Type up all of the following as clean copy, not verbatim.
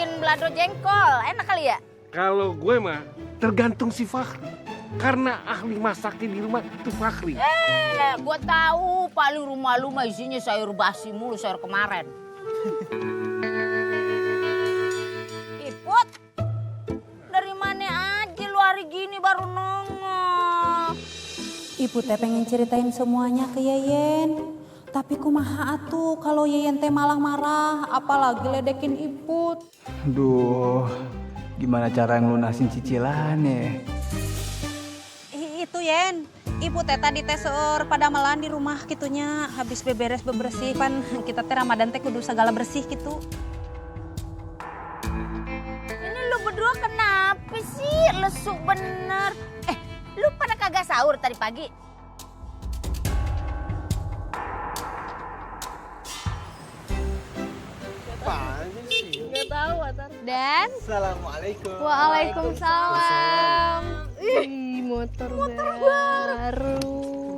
bikin balado jengkol. Enak kali ya? Kalau gue mah tergantung si Fahri. Karena ahli masaknya di rumah itu Fahri. Gue tahu paling rumah lu mah isinya sayur basi mulu, sayur kemarin. Iput, dari mana aja lu hari gini baru nongol? Ibu teh pengen ceritain semuanya ke Yeyen. Tapi kumaha atuh kalau Yeyen teh malah marah, apalagi ledekin Iput. Aduh, gimana cara ngelunasin cicilannya? Itu Yen, Ibu teh tadi teh seur pada malan di rumah gitunya. Habis beberes bebersih kan kita teh Ramadan teh kudu segala bersih gitu. Ini lu berdua kenapa sih? Lesu bener. Lu pada kagak sahur tadi pagi? Nggak tahu, Atar. Dan Assalamualaikum. Waalaikumsalam. Ih, motor baru.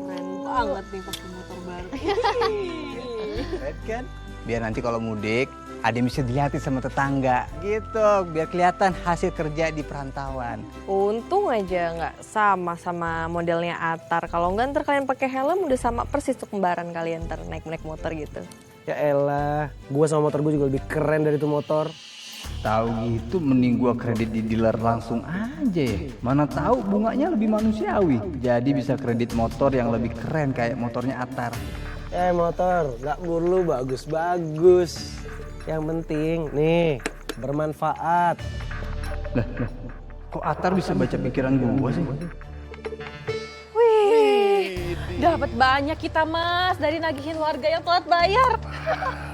Keren banget nih pakai motor baru. Keren kan? Biar nanti kalau mudik, ada yang bisa dilihatin sama tetangga. Gitu, biar kelihatan hasil kerja di perantauan. Untung aja nggak sama modelnya Atar. Kalau nggak ntar kalian pakai helm udah sama persis tuh kembaran kalian ntar naik motor gitu. Ya elah, gua sama motor gua juga lebih keren dari itu motor. Tahu gitu mending gua kredit di dealer langsung aja ya. Mana tahu bunganya lebih manusiawi. Jadi bisa kredit motor yang lebih keren kayak motornya Atar. Motor, nggak perlu bagus-bagus. Yang penting, nih, bermanfaat. Lah, kok Atar bisa baca pikiran gua sih? Wih, dapat banyak kita Mas dari nagihin warga yang telat bayar.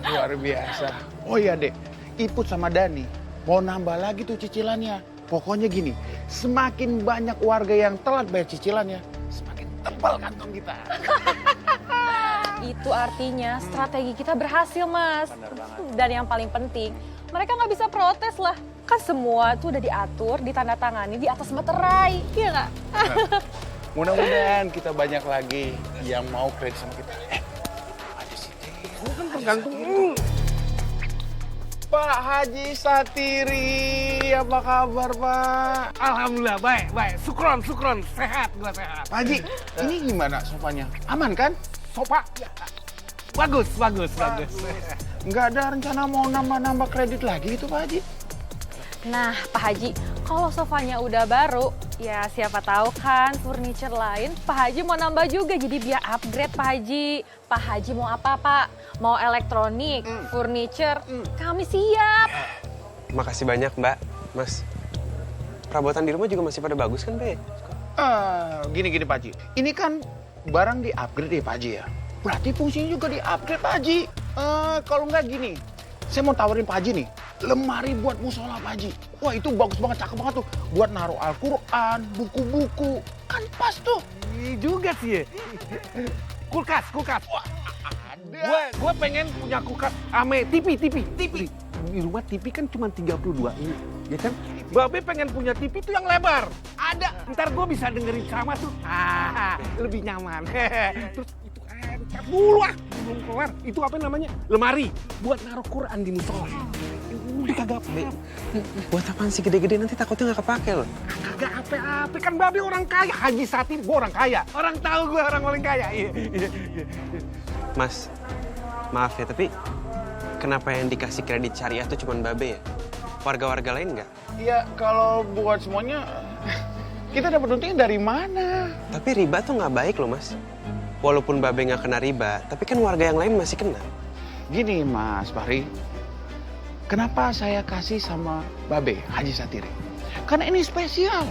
Luar biasa. Oh iya Dek, Iput sama Dani mau nambah lagi tuh cicilannya. Pokoknya gini, semakin banyak warga yang telat bayar cicilannya, semakin tebal kantong kita. Itu artinya strategi kita berhasil Mas. Dan yang paling penting, mereka nggak bisa protes lah. Kan semua tuh udah diatur, ditandatangani di atas materai, iya nggak? Mudah-mudahan kita banyak lagi yang mau kredit sama kita. Ada sih. Kan tergantung. Pak Haji Satiri, apa kabar Pak? Alhamdulillah baik. Sukron. Sehat gua sehat. Pak Haji, ini gimana sofanya? Aman kan? Sofa. Bagus. Nggak ada rencana mau nambah kredit lagi itu Pak Haji? Nah, Pak Haji, kalau sofanya udah baru, ya siapa tahu kan furniture lain Pak Haji mau nambah juga jadi biar upgrade Pak Haji. Pak Haji mau apa Pak? Mau elektronik, furniture, kami siap. Makasih banyak Mbak, Mas. Perabotan di rumah juga masih pada bagus kan, Be? Gini Pak Haji, ini kan barang di-upgrade ya Pak Haji ya? Berarti fungsinya juga di-upgrade Pak Haji. Kalau nggak gini, saya mau tawarin Pak Haji nih, lemari buat musola Pak Haji. Wah itu bagus banget, cakep banget tuh. Buat naruh Al-Quran, buku-buku. Kan pas tuh. Iya juga sih ya. Kulkas. Wah, ada. Gue pengen punya kulkas ame TV. Di rumah TV kan cuma 32 ini, ya kan? Babe pengen punya TV tuh yang lebar. Ada. Ntar gue bisa dengerin ceramah tuh. Lebih nyaman. Terus itu ntar dulu belum keluar. Itu apa namanya? Lemari buat naruh Quran di musola. Udah kagak apa. Buat apaan sih gede-gede nanti takutnya nggak kepake loh. Kagak apa-apa kan Babe orang kaya. Haji Satir gue orang kaya. Orang tahu gue orang paling kaya. Iya. Mas, maaf ya tapi kenapa yang dikasih kredit syariah tuh cuma Babe ya? Warga-warga lain nggak? Ya kalau buat semuanya, kita dapat untungnya dari mana? Tapi riba tuh nggak baik loh Mas. Walaupun Babe nggak kena riba, tapi kan warga yang lain masih kena. Gini Mas Fahri, kenapa saya kasih sama Babe Haji Satiri? Karena ini spesial.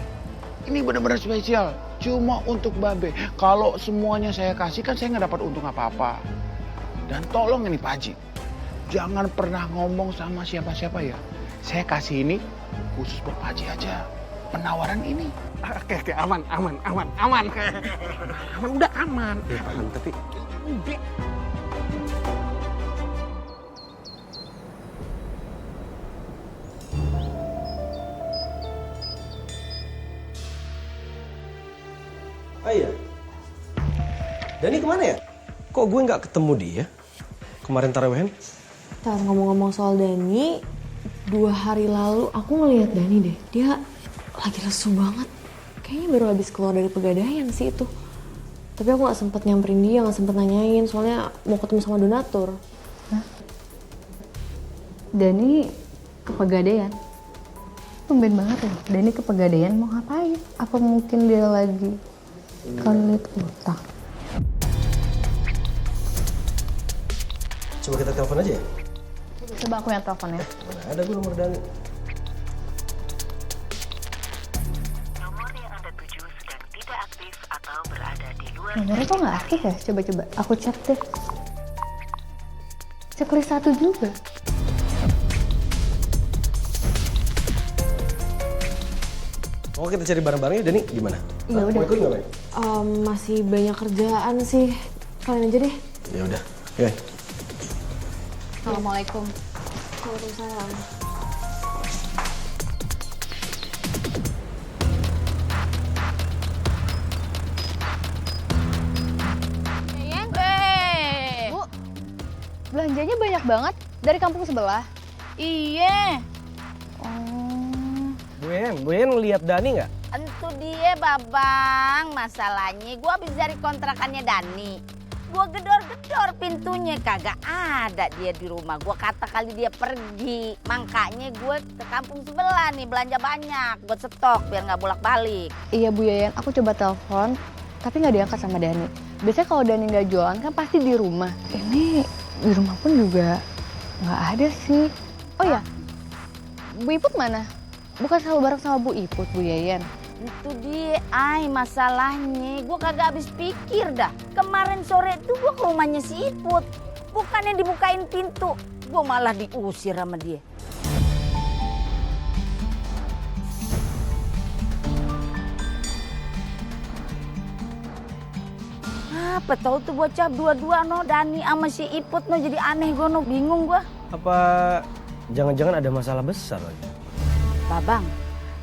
Ini benar-benar spesial. Cuma untuk Babe. Kalau semuanya saya kasih kan saya nggak dapat untung apa-apa. Dan tolong ini Pak Haji, jangan pernah ngomong sama siapa-siapa ya. Saya kasih ini khusus buat Pak Haji aja. Penawaran ini. Oke, aman. Aman, udah aman. Ya paham, tapi Udah. Oh iya. Dani kemana ya? Kok gue nggak ketemu dia? Kemarin tarawehan? Ntar ngomong-ngomong soal Dani, 2 hari lalu aku ngeliat Dani deh. Dia lagi lesu banget. Kayaknya baru habis keluar dari Pegadaian sih itu. Tapi aku gak sempet nyamperin dia, gak sempet nanyain. Soalnya mau ketemu sama donatur. Dani ke Pegadaian? Tumben banget ya, Dani ke Pegadaian mau ngapain? Apa mungkin dia lagi kelit utang? Coba kita telepon aja ya? Coba aku yang telepon ya. Mana ada gue nomor Dani. Nomor yang Anda tuju sedang tidak aktif atau berada di luar. Nomornya kok nggak aktif ya? Coba-coba aku cek deh. Checklist 1 juga. Mau kita cari bareng-bareng ya, Dani? Gimana? Iya udah. Mau ikut nggak, Bay? Masih banyak kerjaan sih. Kalian aja deh. Ya udah. Oke. Assalamualaikum. Waalaikumsalam. Bu, Belanjanya banyak banget dari kampung sebelah. iya. Bu Yen lihat Dani nggak? Entu dia babang, masalahnya gue habis dari kontrakannya Dani. Gue gedor-gedor pintunya, kagak ada dia di rumah. Gue kata kali dia pergi, makanya gue ke kampung sebelah nih belanja banyak buat stok biar nggak bolak-balik. Iya Bu Yayan, aku coba telepon, tapi nggak diangkat sama Dani. Biasanya kalau Dani nggak jualan kan pasti di rumah. Ini di rumah pun juga nggak ada sih. Oh ya, Bu Iput mana? Bukan selalu bareng sama Bu Iput, Bu Yayan. Itu dia, masalahnya gue kagak habis pikir dah. Kemarin sore tuh gue ke rumahnya si Iput. Bukannya dibukain pintu, gue malah diusir sama dia. Apa tahu tuh bocah dua-dua no, Dani sama si Iput no, jadi aneh gue no, bingung gue. Apa jangan-jangan ada masalah besar lagi? Babang,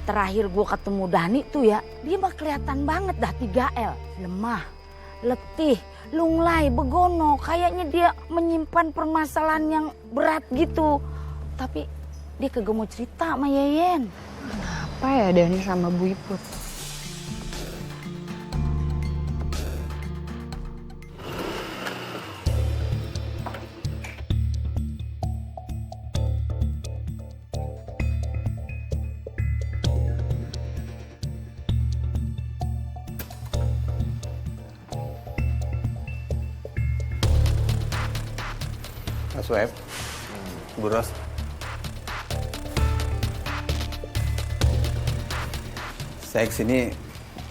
terakhir gue ketemu Dani tuh ya, dia mah kelihatan banget dah 3L. Lemah, letih, lunglai, begono. Kayaknya dia menyimpan permasalahan yang berat gitu. Tapi dia kagak mau cerita sama Yeyen. Kenapa ya Dani sama Bu Iput? Mas Web, Bu Ros. Saya kesini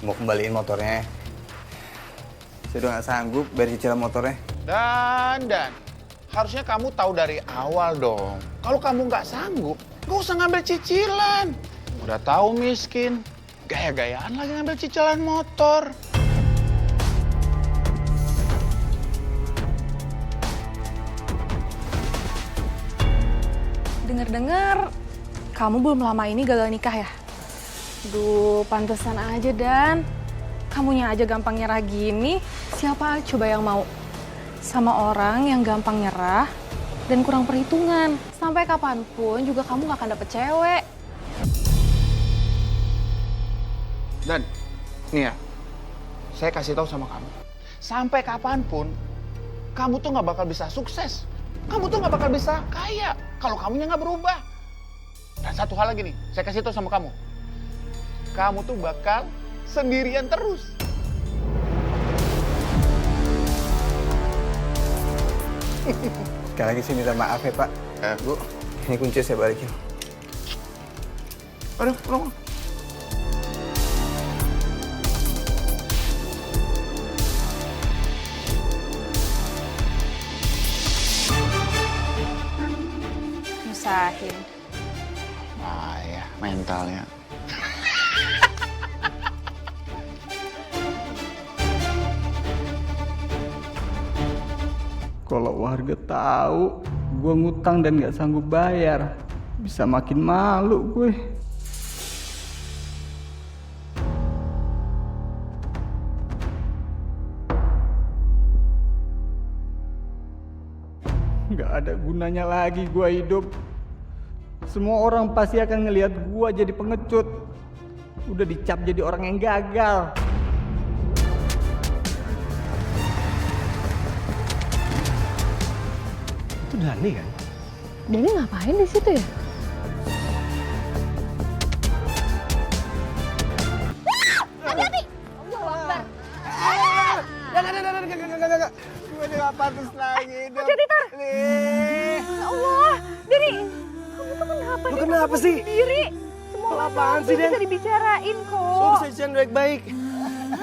mau kembaliin motornya. Saya udah nggak sanggup bayar cicilan motornya. Dan harusnya kamu tahu dari awal dong. Kalau kamu nggak sanggup, nggak usah ngambil cicilan. Udah tahu miskin, gaya-gayaan lagi ngambil cicilan motor. Dengar-dengar kamu belum lama ini gagal nikah ya? Duh, pantesan aja Dan. Kamunya aja gampang nyerah gini, siapa coba yang mau? Sama orang yang gampang nyerah dan kurang perhitungan. Sampai kapanpun juga kamu gak akan dapet cewek. Dan, nih ya, saya kasih tahu sama kamu. Sampai kapanpun, kamu tuh nggak bakal bisa sukses. Kamu tuh nggak bakal bisa kaya kalau kamunya nggak berubah. Dan satu hal lagi nih, saya kasih tahu sama kamu. Kamu tuh bakal sendirian terus. Sekali lagi sih minta maaf ya Pak. Bu, ini kunci saya balikin. Aduh, tolong. Nyusahin. Ah ya, mentalnya. Kalau warga tahu gue ngutang dan nggak sanggup bayar, bisa makin malu gue. Nggak ada gunanya lagi gue hidup. Semua orang pasti akan ngelihat gua jadi pengecut. Udah dicap jadi orang yang gagal. Itu Dani kan? Dani ngapain di situ ya? Enggak. Gue udah gak pantas lagi hidup. Hati-hati, Tar. Ya Allah, Dani, kamu tuh kenapa? Lu kenapa sih? Sendiri. Semua Lu masalah apaan tuh sih, Dan? bisa dibicarain Lu kok. bisa jalan baik-baik.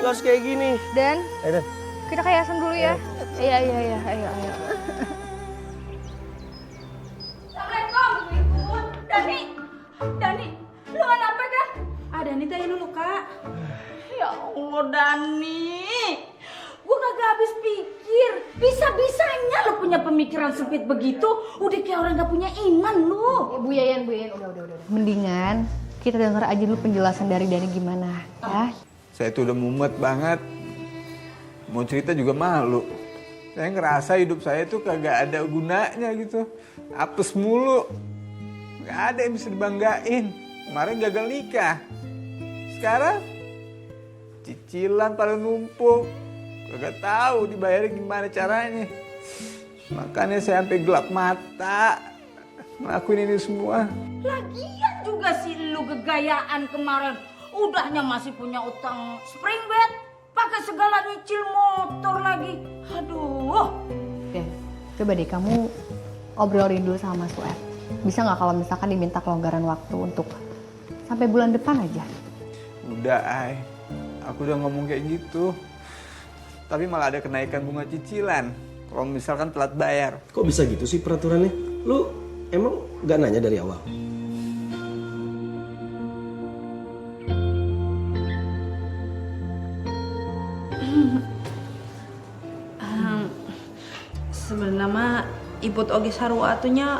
Lu harus kayak gini. Dan Dan. kita ke yayasan dulu ya. Iya, ayo. Assalamualaikum. Dani, lu kenapa kan? Dani teh ini luka. Ya Allah Dani, gue kagak habis pikir. Bisa-bisanya lu punya pemikiran sempit begitu. Udah kayak orang gak punya iman lu. Ya, Bu Yayan, udah. Mendingan kita denger aja dulu penjelasan dari Dani gimana, ya. Saya tuh udah mumet banget. Mau cerita juga malu. Saya ngerasa hidup saya tuh kagak ada gunanya gitu. Apes mulu. Gak ada yang bisa dibanggain. Kemarin gagal nikah. Sekarang cicilan pada numpuk. Kagak tahu dibayarin gimana caranya. Makanya saya sampai gelap mata ngelakuin ini semua. Lagian juga sih lu gegayaan kemarin. Udahnya masih punya utang spring bed. Pakai segala nyicil motor lagi. Aduh. Oke, coba deh kamu obrolin dulu sama Mas Sueb. Bisa nggak kalau misalkan diminta kelonggaran waktu untuk sampai bulan depan aja? Udah, Ay. Aku udah ngomong kayak gitu. Tapi malah ada kenaikan bunga cicilan. Kalau misalkan telat bayar. Kok bisa gitu sih peraturannya? Lu emang gak nanya dari awal? Sebenarnya mah ibu oge sarua atunya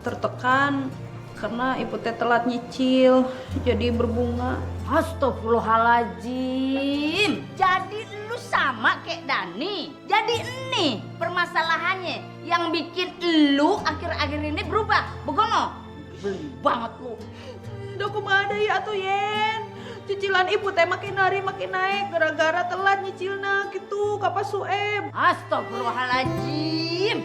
tertekan karena ibu teh telat nyicil jadi berbunga. Astagfirullahaladzim. Jadi lu sama kayak Dani. Jadi ini permasalahannya yang bikin lu akhir-akhir ini berubah. Begono? Beli banget lu. Udah kumaha deui atuh Yen. Cicilan ibu teh makin hari makin naik gara-gara telat nyicilna gitu ka Pak Sueb. Astagfirullahaladzim.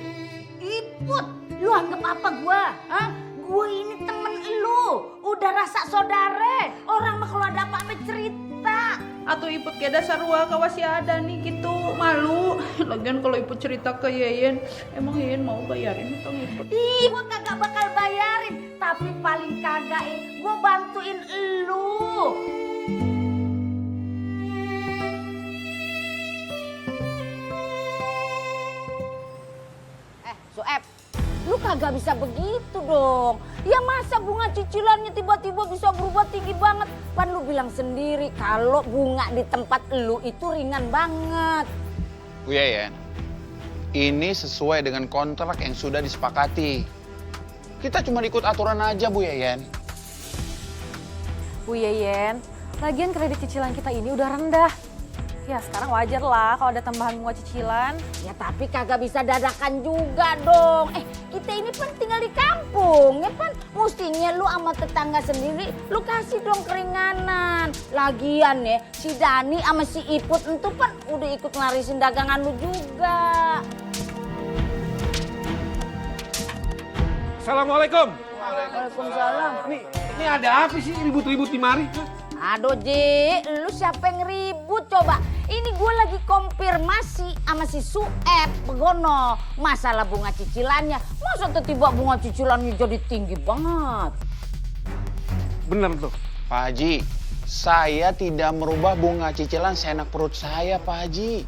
Iput, lu anggap apa gua? Hah? Gua ini temen lu. Udah rasa saudara. Orang mah kalau ada apa-apa cerita. Atuh iput keda sarua kawas si ada nih gitu malu. Lagian kalau iput cerita ke Yeyen, emang Yeyen mau bayarin atau iput? Ih, gua kagak bakal bayarin. Tapi paling kagak gua bantuin lu. Sueb, lu kagak bisa begitu dong. Ya masa bunga cicilannya tiba-tiba bisa berubah tinggi banget. Pan lu bilang sendiri kalau bunga di tempat lu itu ringan banget. Bu Yayan, ini sesuai dengan kontrak yang sudah disepakati. Kita cuma ikut aturan aja Bu Yayan. Bu Yeyen, lagian kredit cicilan kita ini udah rendah. Ya sekarang wajar lah kalau ada tambahan bunga cicilan. Ya tapi kagak bisa dadakan juga dong. Kita ini kan tinggal di kampung. Ya kan mestinya lu sama tetangga sendiri lu kasih dong keringanan. Lagian ya si Dani sama si Iput itu kan udah ikut ngarisin dagangan lu juga. Assalamualaikum. Waalaikumsalam. Ini ada apa sih ribut-ribut di mari? Aduh Ji, lu siapa yang ribut coba? Ini gue lagi konfirmasi sama si Sueb Begono masalah bunga cicilannya. Masa tiba-tiba bunga cicilannya jadi tinggi banget? Bener tuh. Pak Haji, saya tidak merubah bunga cicilan seenak perut saya, Pak Haji.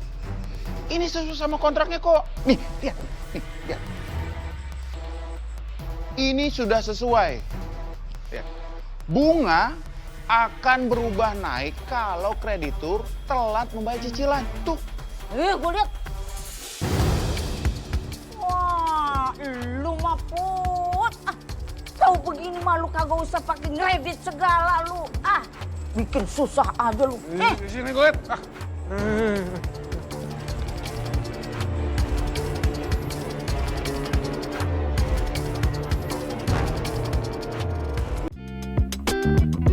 Ini sesuai sama kontraknya kok. Nih, lihat. Ini sudah sesuai. Lihat. Bunga akan berubah naik kalau kreditur telat membayar cicilan. Tuh. Gue lihat. Wah, lu mah Put. Tahu begini mah lu kagak usah pakai kredit segala lu. Bikin susah aja lu. Sini gue lihat. Dani.